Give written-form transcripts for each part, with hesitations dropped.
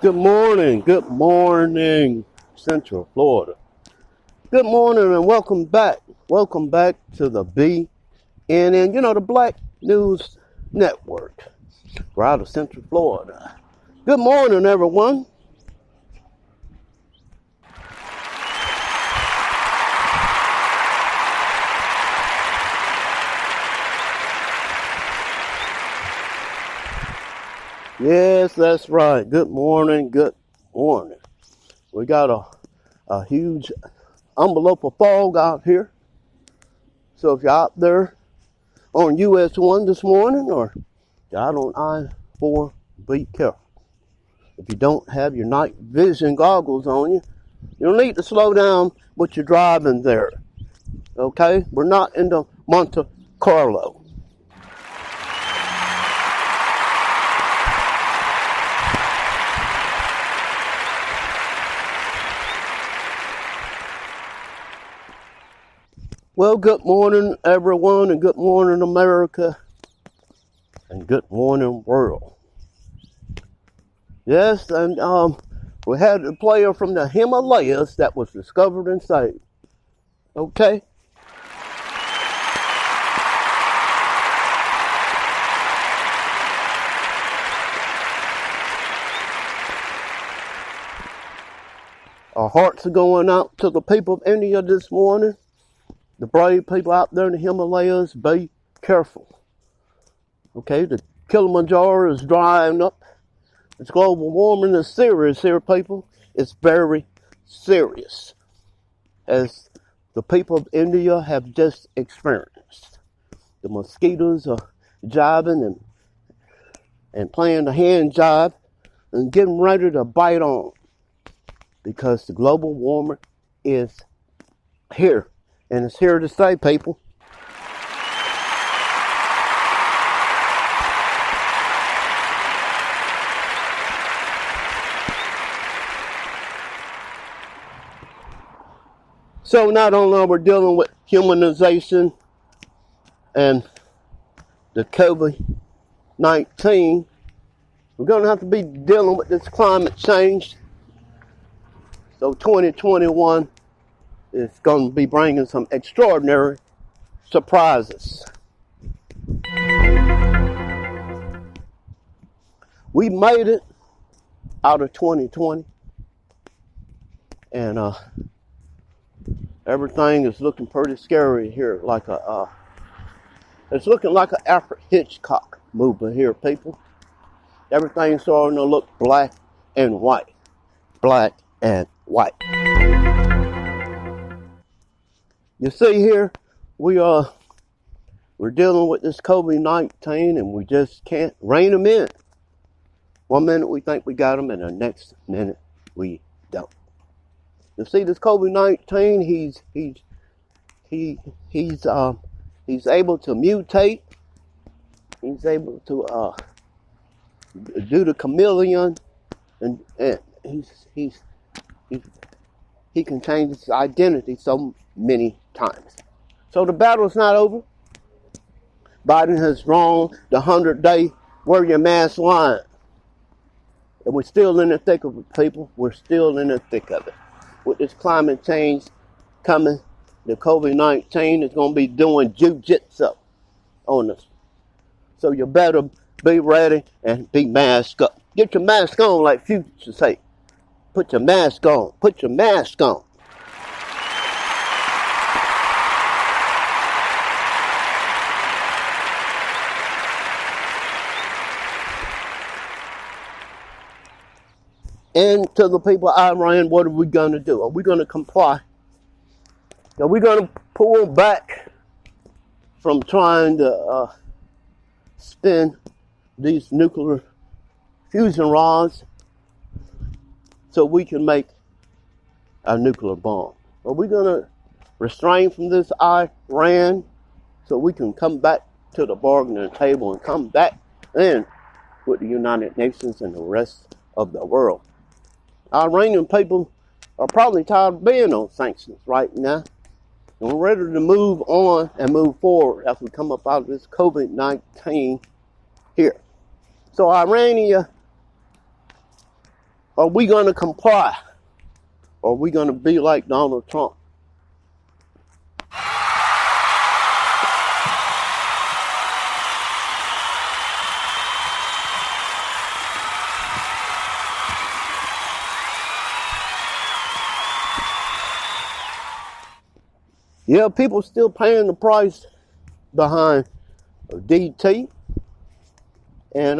Good morning, Central Florida. Good morning and welcome back. Welcome back to the BNN, the Black News Network. We're out of Central Florida. Good morning, everyone. Yes, that's right. Good morning. We got a huge envelope of fog out here. So if you're out there on US 1 this morning or you're out on I-4, be careful. If you don't have your night vision goggles on you, you'll need to slow down what you're driving there. Okay? We're not in the Monte Carlo. Well, good morning, everyone, and good morning, America, and good morning, world. Yes, and we had a player from the Himalayas that was discovered and saved. Okay? Our hearts are going out to the people of India this morning. The brave people out there in the Himalayas, be careful. Okay, the Kilimanjaro is drying up. It's global warming is serious here, people. It's very serious, as the people of India have just experienced. The mosquitoes are jiving and playing the hand jive and getting ready to bite on, because the global warming is here. And it's here to stay, people. So not only are we dealing with humanization and the COVID-19, we're going to have to be dealing with this climate change. So 2021 is going to be bringing some extraordinary surprises. We made it out of 2020, and everything is looking pretty scary here. It's looking like an Alfred Hitchcock movie here, people. Everything's starting to look black and white. Black and white. You see here, we're dealing with this COVID-19, and we just can't rein them in. One minute we think we got them, and the next minute we don't. You see, this COVID-19, he's able to mutate. He's able to do the chameleon, and he can change his identity so many times. So the battle's not over. Biden has drawn the 100-day wear your mask line. And we're still in the thick of it, people. We're still in the thick of it. With this climate change coming, the COVID-19 is going to be doing jiu-jitsu on us. So you better be ready and be masked up. Get your mask on, like Future say. Put your mask on. Put your mask on. And to the people of Iran, what are we going to do? Are we going to comply? Are we going to pull back from trying to spin these nuclear fusion rods so we can make a nuclear bomb? Are we going to restrain from this Iran so we can come back to the bargaining table and come back in with the United Nations and the rest of the world? Iranian people are probably tired of being on sanctions right now. And we're ready to move on and move forward as we come up out of this COVID-19 here. So Irania Are we going to comply? Or are we going to be like Donald Trump? Yeah, people still paying the price behind DT. And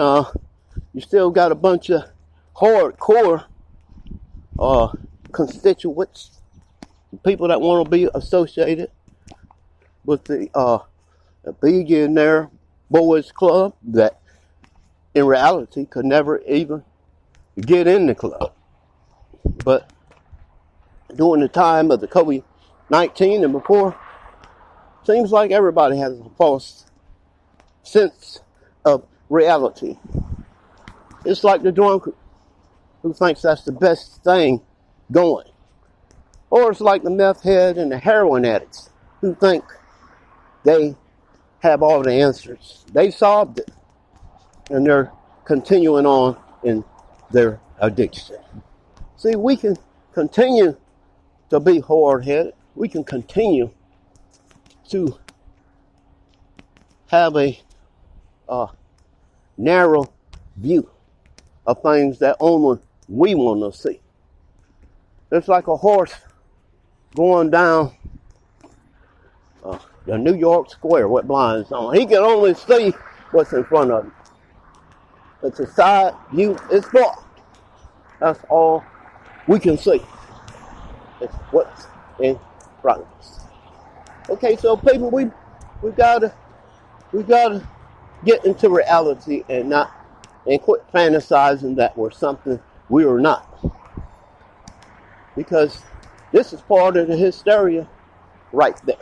you still got a bunch of hardcore constituents, people that want to be associated with the billionaire boys club that in reality could never even get in the club. But during the time of the COVID-19 and before, seems like everybody has a false sense of reality. It's like the drunkard who thinks that's the best thing going. Or it's like the meth head and the heroin addicts who think they have all the answers. They solved it. And they're continuing on in their addiction. See, we can continue to be hard-headed. We can continue to have a narrow view of things that only we want to see. It's like a horse going down the New York Square with blinds on. He can only see what's in front of him. It's a side view. It's blocked. That's all we can see. It's what's in front of us. Okay, so people, we gotta get into reality and quit fantasizing that we're something we are not. Because this is part of the hysteria right there.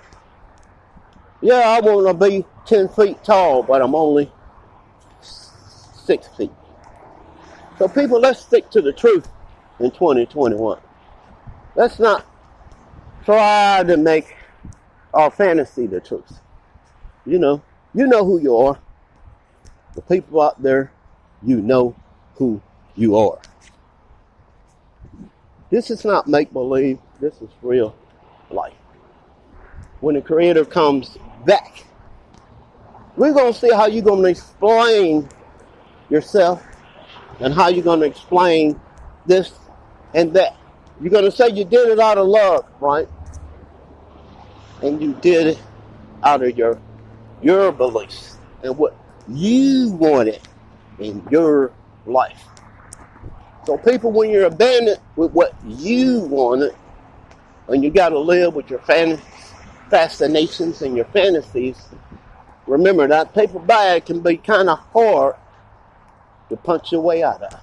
Yeah, I want to be 10 feet tall, but I'm only 6 feet. So people, let's stick to the truth in 2021. Let's not try to make our fantasy the truth. You know who you are. The people out there, you know who you are. This is not make-believe. This is real life. When the Creator comes back, we're going to see how you're going to explain yourself and how you're going to explain this and that. You're going to say you did it out of love, right? And you did it out of your beliefs and what you wanted in your life. So people, when you're abandoned with what you wanted, and you got to live with your fascinations and your fantasies, remember that paper bag can be kind of hard to punch your way out of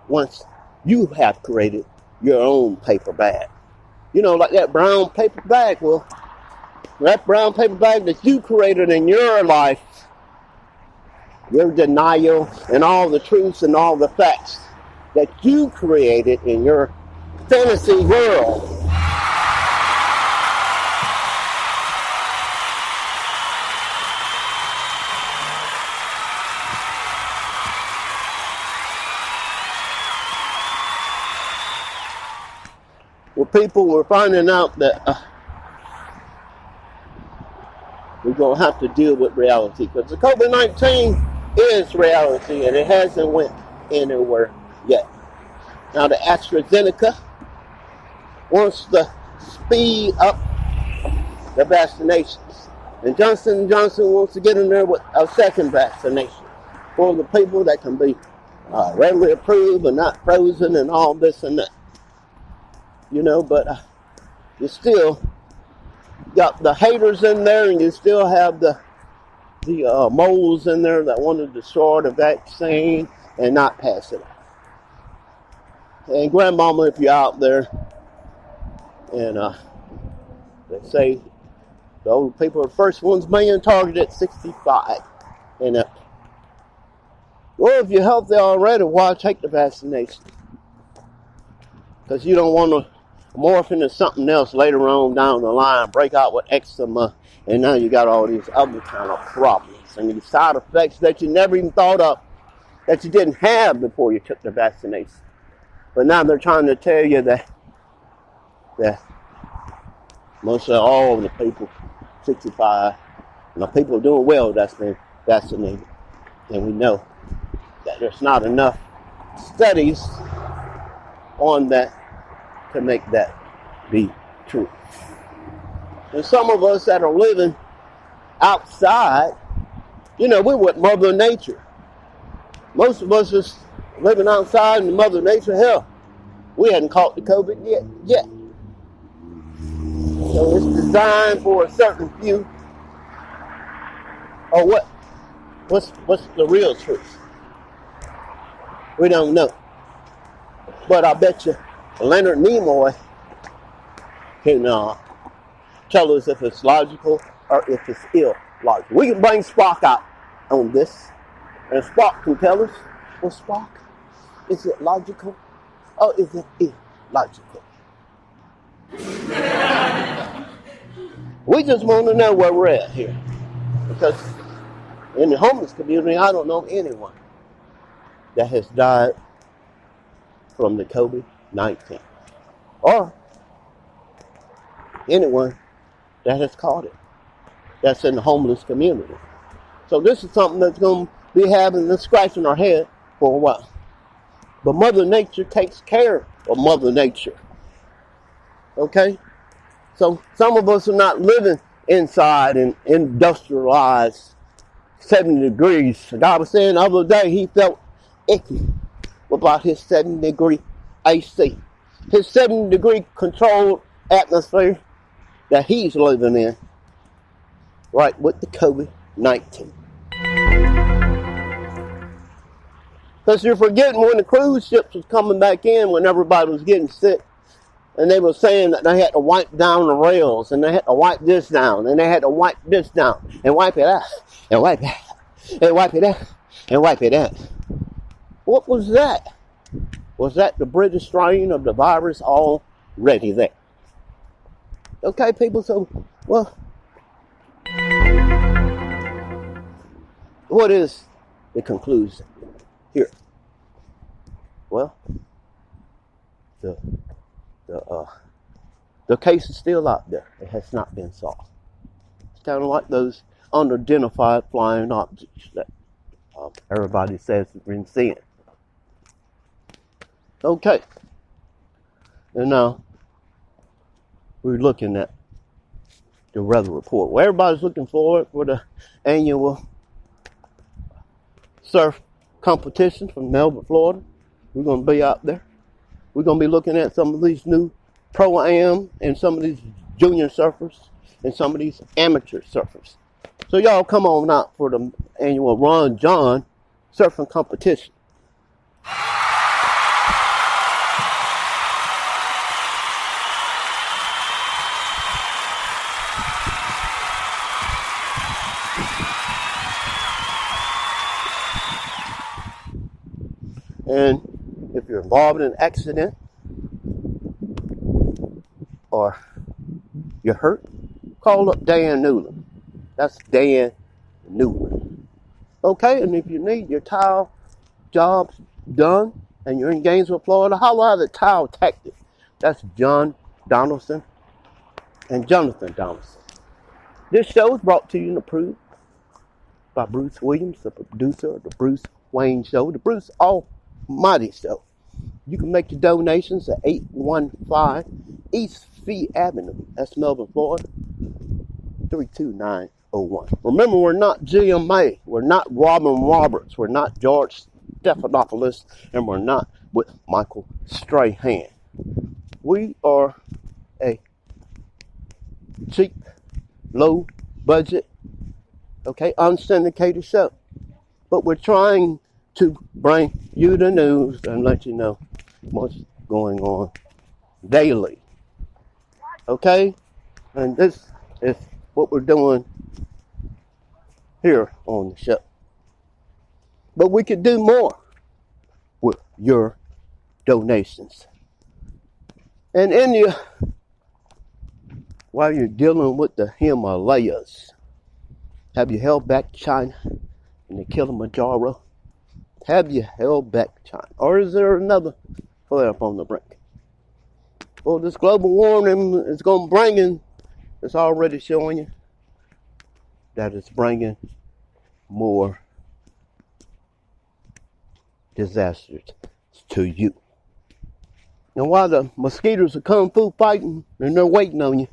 once you have created your own paper bag. You know, like that brown paper bag. Well, that brown paper bag that you created in your life, your denial and all the truths and all the facts that you created in your fantasy world. Well, people were finding out that we're going to have to deal with reality, because the COVID-19 is reality and it hasn't went anywhere yet. Now the AstraZeneca wants to speed up the vaccinations, and Johnson & Johnson wants to get in there with a second vaccination for the people that can be readily approved and not frozen and all this and that. You know, but you still got the haters in there, and you still have the moles in there that want to destroy the vaccine and not pass it on. And grandmama, if you're out there, and they say the old people are the first ones being targeted at 65 and up. Well, if you're healthy already, why take the vaccination? Because you don't want to morph into something else later on down the line, break out with eczema, and now you got all these other kind of problems and these side effects that you never even thought of, that you didn't have before you took the vaccination. But now they're trying to tell you that most of all the people 65, and the people doing well that's been vaccinated. And we know that there's not enough studies on that to make that be true. And some of us that are living outside, we're with Mother Nature. Most of us is living outside in Mother Nature. Hell, we hadn't caught the COVID yet. So it's designed for a certain few. Or what? What's the real truth? We don't know. But I bet you Leonard Nimoy can tell us if it's logical or if it's illogical. We can bring Spock out on this. And Spock can tell us, well, Spock, is it logical or is it illogical? We just want to know where we're at here. Because in the homeless community, I don't know anyone that has died from the COVID-19. Or anyone that has caught it. That's in the homeless community. So this is something that's going to be having us scratching our head for a while. But Mother Nature takes care of Mother Nature. Okay? So some of us are not living inside and industrialized 70 degrees. The guy was saying the other day he felt icky about his 70-degree AC. His 70-degree controlled atmosphere that he's living in, right, with the COVID-19. Because you're forgetting when the cruise ships was coming back in, when everybody was getting sick, and they were saying that they had to wipe down the rails, and they had to wipe this down, and they had to wipe this down, and wipe it out, and wipe it out, and wipe it out, and wipe it out. What was that? Was that the British strain of the virus already there? Okay, people, so, well, what is the conclusion here? Well, the case is still out there. It has not been solved. It's kind of like those unidentified flying objects that everybody says has been seen. Okay. And now we're looking at the weather report. Well, everybody's looking forward for the annual surf competition from Melbourne, Florida. We're going to be out there. We're going to be looking at some of these new Pro-Am and some of these junior surfers and some of these amateur surfers. So y'all come on out for the annual Ron John surfing competition. And if you're involved in an accident or you're hurt, call up Dan Newland. That's Dan Newland. Okay, and if you need your tile jobs done and you're in Gainesville, Florida, holla at the Tile Tactic. That's John Donaldson and Jonathan Donaldson. This show is brought to you and approved by Bruce Williams, the producer of the Bruce Wayne Show, the Bruce Almighty Show. You can make your donations at 815 East Fee Avenue. That's Melbourne, Florida, 32901. Remember, we're not GMA. We're not Robin Roberts. We're not George Stephanopoulos. And we're not with Michael Strahan. We are a cheap, low budget, unsyndicated show. But we're trying to bring you the news and let you know what's going on daily. Okay? And this is what we're doing here on the show. But we could do more with your donations. And while you're dealing with the Himalayas, have you held back China and the Kilimanjaro? Have you held back China? Or is there another flare up on the brink. Well, this global warming is going to bring in, it's already showing you that it's bringing more disasters to you. And while the mosquitoes are kung fu fighting and they're waiting on you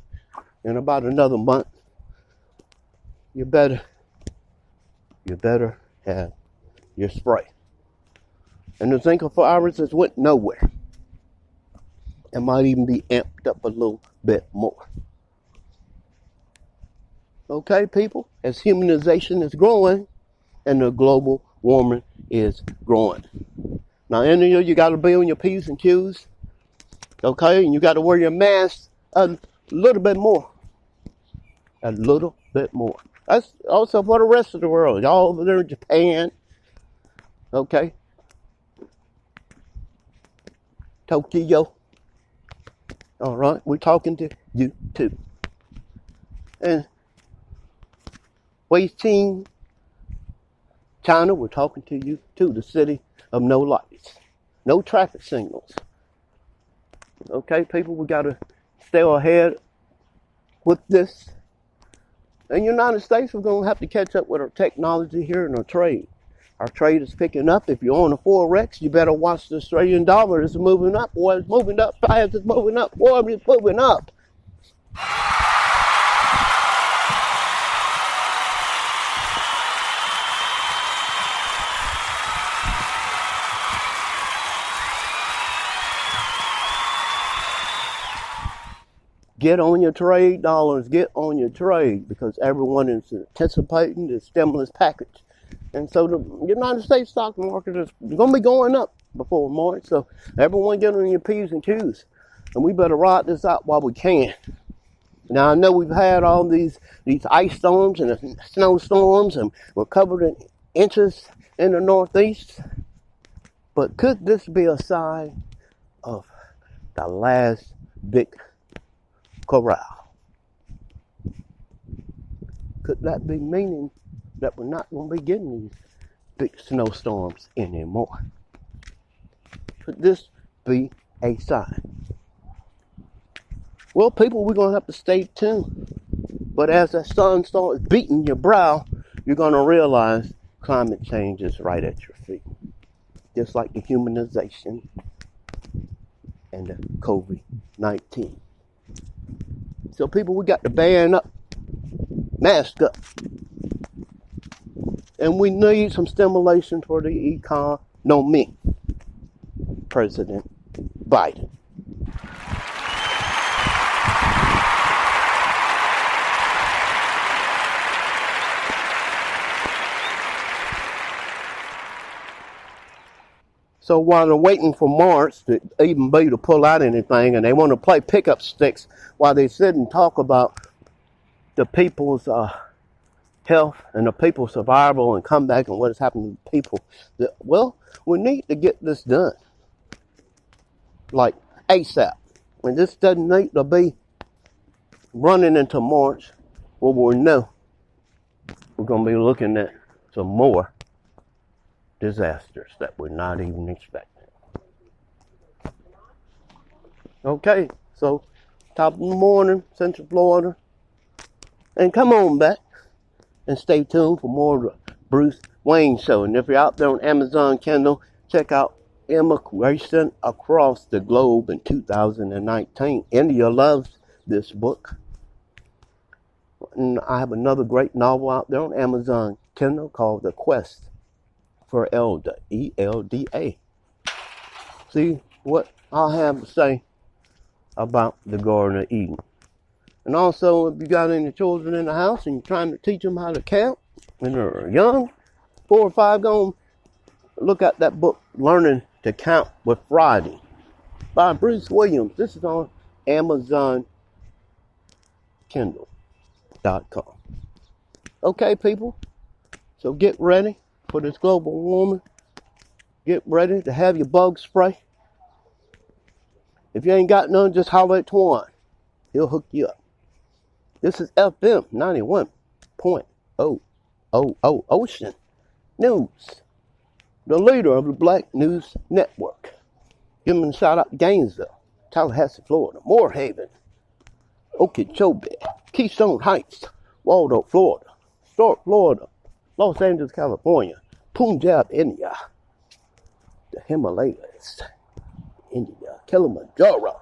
in about another month, you better have your spray. And the Zika virus has went nowhere. It might even be amped up a little bit more. Okay, people, as humanization is growing and the global warming is growing. Now, in the year, you got to be on your P's and Q's. Okay, and you got to wear your mask a little bit more. A little bit more. That's also for the rest of the world. Y'all over there in Japan. Okay. Tokyo. All right, we're talking to you too. And Beijing, China, we're talking to you too. The city of no lights, no traffic signals. Okay, people, we got to stay ahead with this. In the United States, we're going to have to catch up with our technology here and our trade. Our trade is picking up. If you're on a Forex, you better watch the Australian dollar. It's moving up. Boy, it's moving up fast. It's moving up. Boy, it's moving up. Get on your trade dollars. Get on your trade because everyone is anticipating the stimulus package. And so the United States stock market is going to be going up before March. So everyone get on your P's and Q's. And we better ride this out while we can. Now, I know we've had all these ice storms and snowstorms, and we're covered in inches in the Northeast. But could this be a sign of the last big corral? Could that be meaning that we're not going to be getting these big snowstorms anymore? Could this be a sign? Well, people, we're going to have to stay tuned. But as the sun starts beating your brow, you're going to realize climate change is right at your feet. Just like the humanization and the COVID-19. So people, we got to band up, mask up. And we need some stimulation for the economy. President Biden. So while they're waiting for March to even be to pull out anything, and they want to play pickup sticks while they sit and talk about the people's health and the people's survival and comeback and what has happened to people, well, we need to get this done. Like ASAP. And this doesn't need to be running into March where we know we're going to be looking at some more disasters that we're not even expecting. Okay, so top of the morning, Central Florida. And come on back and stay tuned for more of the Bruce Wayne Show. And if you're out there on Amazon Kindle, check out Immigration Across the Globe in 2019. India loves this book. And I have another great novel out there on Amazon Kindle called The Quest for Elda, E-L-D-A. See what I have to say about the Garden of Eden. And also, if you got any children in the house and you're trying to teach them how to count when they're young, 4 or 5, go look at that book, Learning to Count with Friday, by Bruce Williams. This is on Amazon Kindle.com. Okay, people, so get ready for this global warming. Get ready to have your bug spray. If you ain't got none, just holler at Twan. He'll hook you up. This is FM 91.000 Ocean News, the leader of the Black News Network. Give them a shout out to Gainesville, Tallahassee, Florida, Moorhaven, Okeechobee, Keystone Heights, Waldo, Florida, Stark, Florida, Los Angeles, California, Punjab, India, the Himalayas, India, Kilimanjaro,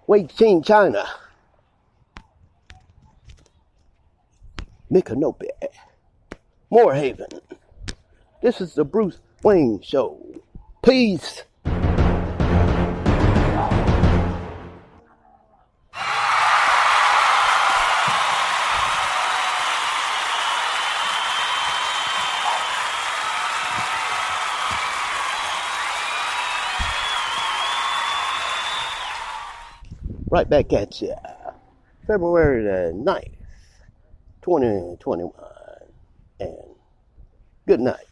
Weixin, China, Micanopy, Moorhaven. This is the Bruce Wayne Show. Peace. Right back at you. February the 9th, 2021. And good night.